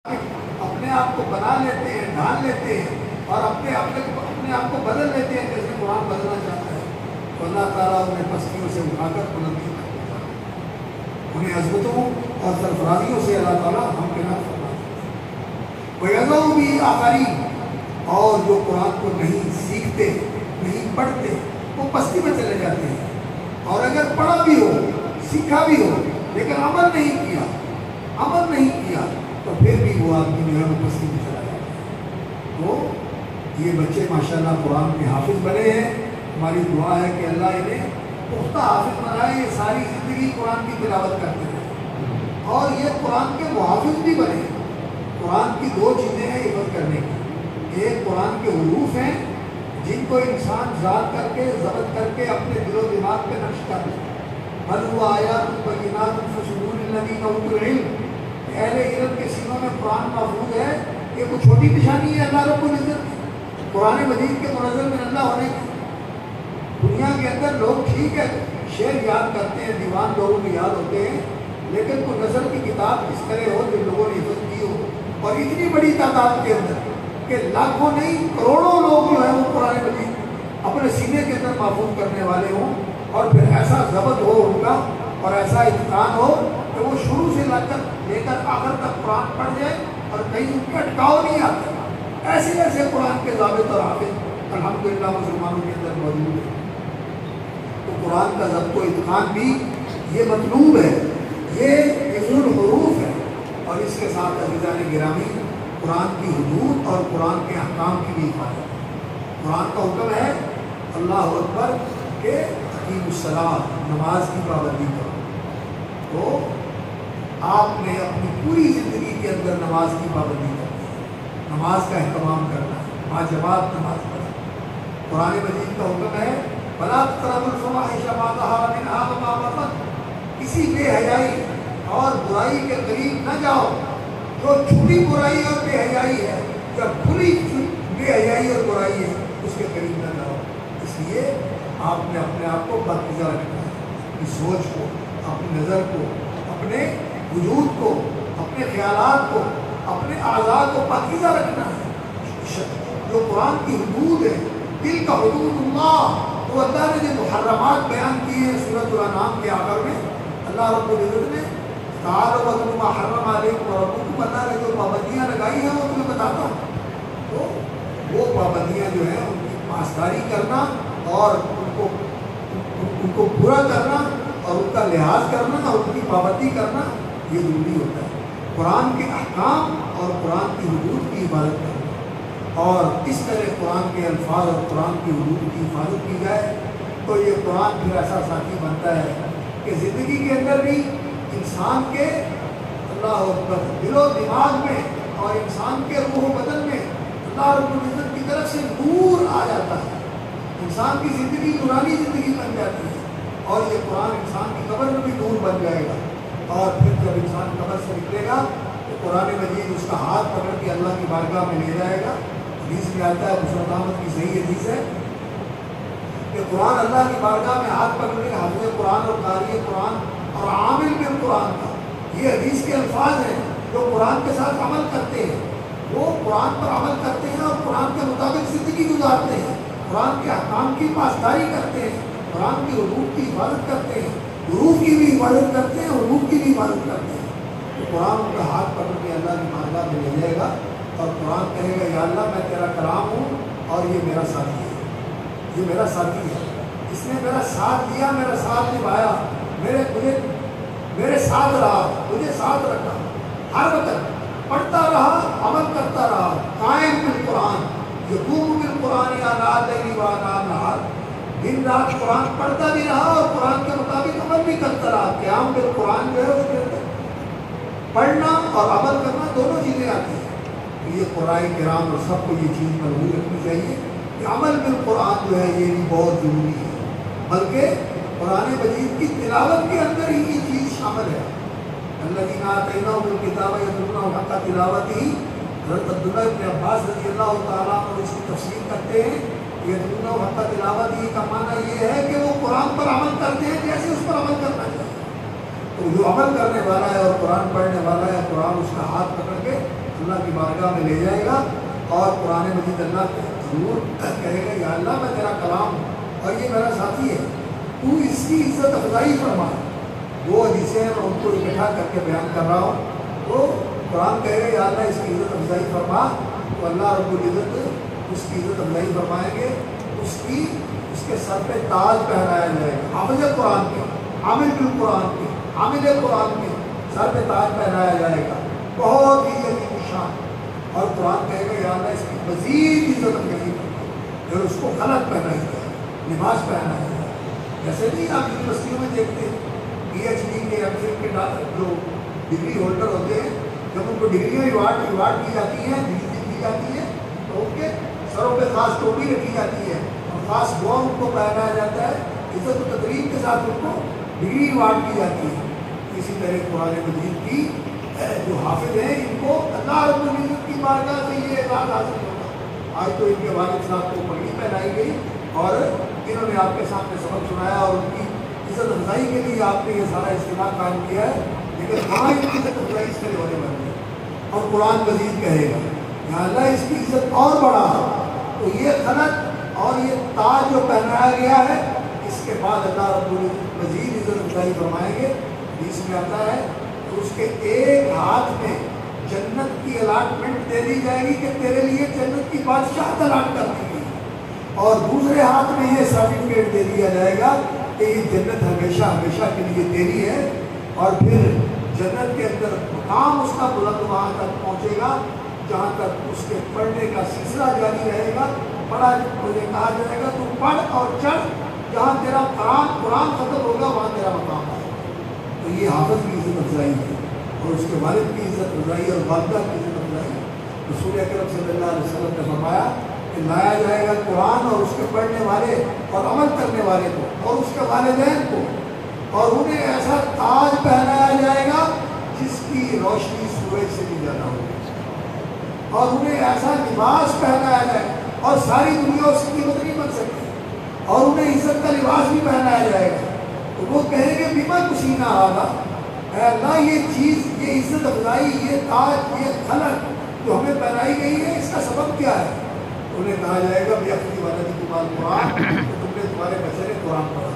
اپنے آپ کو بنا لیتے ہیں، ڈھال لیتے ہیں اور اپنے آپ کو بدل لیتے ہیں جیسے قرآن بدلنا چاہتا ہے، تو اللہ تعالیٰ انہیں پستیوں سے اٹھا کر بلندی کرتا ہے، انہیں عظمتوں اور سرفرازیوں سے اللہ تعالیٰ ہمکنار فرماتا ہے۔ وَيَذَرُ بِهِ آخَرِينَ، اور جو قرآن کو نہیں سیکھتے، نہیں پڑھتے، وہ پستی میں چلے جاتے ہیں، اور اگر پڑھا بھی ہو، سیکھا بھی ہو، لیکن عمل نہیں کیا تو پھر بھی وہ آدمی جو ہے وہ پستی میں چلا جاتا ہے۔ تو یہ بچے ماشاءاللہ قرآن کے حافظ بنے ہیں، ہماری دعا ہے کہ اللہ انہیں پختہ حافظ بنائے، یہ ساری زندگی قرآن کی تلاوت کرتے رہے اور یہ قرآن کے محافظ بھی بنے۔ قرآن کی دو چیزیں ہیں حفظ کرنے کی، ایک قرآن کے حروف ہیں جن کو انسان ذات کر کے ضبط کر کے اپنے دل و دماغ پہ نقش کر لے، بل هو آیات بینات فی صدور الذین اوتوا العلم، اہل علم کے سینوں میں قرآن محفوظ ہے۔ یہ کوئی چھوٹی نشانی ہے اللہ رب العزت کی، قرآن مجید کے منزل من اللہ ہونے کی۔ دنیا کے اندر لوگ ٹھیک ہے شعر یاد کرتے ہیں، دیوان لوگوں کو یاد ہوتے ہیں، لیکن کوئی نظر کی کتاب اس طرح ہو جو لوگوں نے حفظ کی ہو، اور اتنی بڑی تعداد کے اندر کہ لاکھوں نہیں کروڑوں لوگ جو ہیں وہ قرآن مجید اپنے سینے کے اندر محفوظ کرنے والے ہوں، اور پھر ایسا ضبط ہو ان کا اور ایسا اتقان ہو کہ وہ شروع سے لے کر آخر تک قرآن پڑھ جائے اور کہیں ان کا اٹکاؤ نہیں آتا۔ ایسے ایسے قرآن کے ضابط اور حافظ الحمدللہ مسلمانوں کے اندر موجود ہے۔ تو قرآن کا ضبط و اتقان بھی یہ مطلوب ہے، یہ حفظ الحروف ہے، اور اس کے ساتھ عزیزان گرامی قرآن کی حدود اور قرآن کے احکام کی بھی حفاظت ہے۔ قرآن کا حکم ہے اللہ اکبر کہ اقیموا الصلاۃ، نماز کی پابندی کرو، تو آپ نے اپنی پوری زندگی کے اندر نماز کی پابندی کرنی ہے، نماز کا اہتمام کرنا ہے، باجماعت نماز پڑھنا۔ قرآن مجید کا حکم ہے وَلَا تَقْرَبُوا الْفَوَاحِشَ مَا ظَهَرَ مِنْهَا وَمَا بَطَنَ، کسی بے حیائی اور برائی کے قریب نہ جاؤ، جو چھوٹی برائی اور بے حیائی ہے یا کھلی بے حیائی اور برائی ہے اس کے قریب نہ جاؤ۔ اس لیے آپ نے اپنے آپ کو پاکیزہ رکھنا ہے، اپنی سوچ کو، اپنی نظر کو، اپنے وجود کو، اپنے خیالات کو، اپنے اعضاء کو پاکیزہ رکھنا ہے۔ جو قرآن کی حدود ہے، دل کا حدود اللہ، تو اللہ نے جو محرمات بیان کی ہیں سورۃ الانعام کے آخر میں، اللہ رب العزت نے تعالوا واتلوا ما حرم علیکم ربکم، اللہ نے جو پابندیاں لگائی ہیں وہ تمہیں بتاتا ہوں، تو وہ پابندیاں جو ہیں ان کی پاسداری کرنا اور ان کو پورا کرنا اور ان کا لحاظ کرنا اور ان کی پابندی کرنا یہ ضروری ہوتا ہے۔ قرآن کے احکام اور قرآن کی حدود کی حفاظت کرنا، اور اس طرح قرآن کے الفاظ اور قرآن کی حدود کی حفاظت کی جائے تو یہ قرآن پھر ایسا ساتھی بنتا ہے کہ زندگی کے اندر بھی انسان کے اللہ اکبر دل و دماغ میں اور انسان کے روح و بدن میں اللہ رب العزت کی طرف سے نور آ جاتا ہے، انسان کی زندگی نورانی زندگی بن جاتی ہے، اور یہ قرآن انسان کی قبر میں بھی نور بن جائے گا، اور پھر جب انسان قبر سے نکلے گا تو قرآن مجید اس کا ہاتھ پکڑ کے اللہ کی بارگاہ میں لے جائے گا۔ حدیث میں آتا ہے، مسلم احمد کی صحیح حدیث ہے کہ قرآن اللہ کی بارگاہ میں ہاتھ پکڑ کے حافظ قرآن اور قاری قرآن اور عامل بالقرآن کا، یہ حدیث کے الفاظ ہیں، جو قرآن کے ساتھ عمل کرتے ہیں، وہ قرآن پر عمل کرتے ہیں اور قرآن کے مطابق زندگی گزارتے ہیں، قرآن کے احکام کی پاسداری کرتے ہیں، قرآن کی حدود کی حفاظت کرتے ہیں، حروف کی بھی حفاظت کرتے ہیں، حروف کی بھی حفاظت کرتے ہیں، تو قرآن ان کا ہاتھ پکڑ کے اللہ کی بارگاہ میں لے جائے گا اور قرآن کہے گا یا اللہ میں تیرا کلام ہوں اور یہ میرا ساتھی ہے، یہ میرا ساتھی ہے، اس نے میرا ساتھ دیا، میرا ساتھ نبھایا، میرے ساتھ رہا، مجھے ساتھ رکھا، ہر وقت پڑھتا رہا، عمل کرتا رہا، قائم بالقرآن، یقوم بالقرآن آناء اللیل وآناء النہار، دن رات قرآن پڑھتا بھی رہا اور قرآن کے مطابق عمل بھی کرتا رہا۔ قیام بالقرآن جو ہے اس کے اندر پڑھنا اور عمل کرنا دونوں چیزیں آتی ہیں۔ یہ قرآن کرام اور سب کو یہ چیز مضبوط رکھنی چاہیے کہ عمل بالقرآن جو ہے یہ بھی بہت ضروری ہے، بلکہ قرآن مجید کی تلاوت کے اندر ہی یہ چیز شامل ہے۔ الذین آتیناہم الکتاب یتلونہ حق تلاوتہ، حضرت عبداللہ بن عباس رضی اللہ تعالیٰ عنہ اس کی تفسیر کرتے ہیں، یتلونہ حق تلاوتہ کا معنی یہ ہے کہ وہ قرآن پر عمل کرتے ہیں جیسے اس پر عمل کرنا چاہیے۔ تو جو عمل کرنے والا ہے اور قرآن پڑھنے والا ہے، قرآن اس کا ہاتھ پکڑ کے اللہ کی بارگاہ میں لے جائے گا اور قرآن مجید اللہ ضرور کہے گا یا اللہ میں تیرا کلام ہوں اور یہ میرا ساتھی ہے، تو اس کی عزت افزائی فرما۔ وہ حدیثیں میں ان کو اکٹھا کر کے بیان کر رہا ہوں، تو قرآن کہے گا یا اللہ اس کی عزت افزائی فرما، تو اللہ رب العزت اس کی عزت افزائی فرمائیں گے، اس کے سر پہ تاج پہنایا جائے گا، حافظ قرآن کے، حامل بالقرآن کے، حامل قرآن کے سر پہ تاج پہنایا جائے گا، بہت ہی عظیم شان۔ اور قرآن کہے گا یا اللہ اس کی مزید عزت افزائی فرما، پھر اس کو خلق پہنائی جائے، لباس پہنایا جائے۔ جیسے نہیں آپ یونیورسٹیوں میں دیکھتے ہیں پی ایچ ڈی کے ایم فل کے جو ڈگری ہولڈر ہوتے ہیں، جب ان کو ڈگریاں ریوارڈ کی جاتی ہیں، ڈگری دی جاتی ہے، تو ان کے سروں پہ خاص ٹوپی رکھی جاتی ہے اور خاص گون ان کو پہنایا جاتا ہے، عزت و تقریب کے ساتھ ان کو ڈگری ریوارڈ کی جاتی ہے۔ اسی طرح قرآن مجید کی جو حافظ ہیں ان کو اللہ رب العزت کی بارگاہ سے یہ اعزاز حاصل ہوگا۔ آج تو ان کے والد صاحب کو پگڑی پہنائی گئی اور انہوں نے آپ کے سامنے سبق سنایا اور ان کی عزت افزائی کے لیے آپ نے یہ سارا اجتماع قائم کیا ہے، لیکن وہاں ان کی عزت افزائی اس طرح ہونے والی ہے۔ اور قرآن مزید کہے گا یا اللہ اس کی عزت اور بڑھا، تو یہ خلق اور یہ تاج جو پہنایا گیا ہے، اس کے بعد اللہ رب العزت مزید عزت افزائی فرمائیں گے۔ حدیث میں آتا ہے تو اس کے ایک ہاتھ میں جنت کی الاٹمنٹ دے دی جائے گی کہ تیرے لیے جنت کی بادشاہت الاٹ کر دی گئی، اور دوسرے ہاتھ میں یہ سرٹیفکیٹ دے دیا جائے گا کہ یہ جنت ہمیشہ ہمیشہ کے لیے تیری ہے۔ اور پھر جنت کے اندر مقام اس کا بلند وہاں تک پہنچے گا جہاں تک اس کے پڑھنے کا سلسلہ جاری رہے گا۔ پڑھا مجھے کہا جائے گا تو پڑھ اور چڑھ، جہاں تیرا قرآن ختم ہوگا وہاں تیرا مقام ہے۔ تو یہ حافظ کی عزت افزائی ہے، اور اس کے والد کی عزت افزائی اور والدہ کی عزت افزائی۔ رسول اکرم صلی اللہ علیہ وسلم نے فرمایا کہ لایا جائے گا قرآن اور اس کے پڑھنے والے اور عمل کرنے والے کو اور اس کے والدین کو، اور انہیں ایسا تاج پہنایا جائے گا جس کی روشنی سورج سے بھی زیادہ ہوگی، اور انہیں ایسا لباس پہنایا جائے گا اور ساری دنیا اس کی قیمت نہیں بن سکتی، اور انہیں عزت کا لباس بھی پہنایا جائے گا۔ تو وہ کہیں گے بیما کسینہ آگا، اے اللہ یہ چیز، یہ عزت افزائی، یہ تاج، یہ خلق جو ہمیں پہنائی گئی ہے، اس کا سبب کیا ہے؟ انہیں کہا جائے گا بے اختی والا کی قرآن، تو تم نے تمہارے بچے نے قرآن پڑھا۔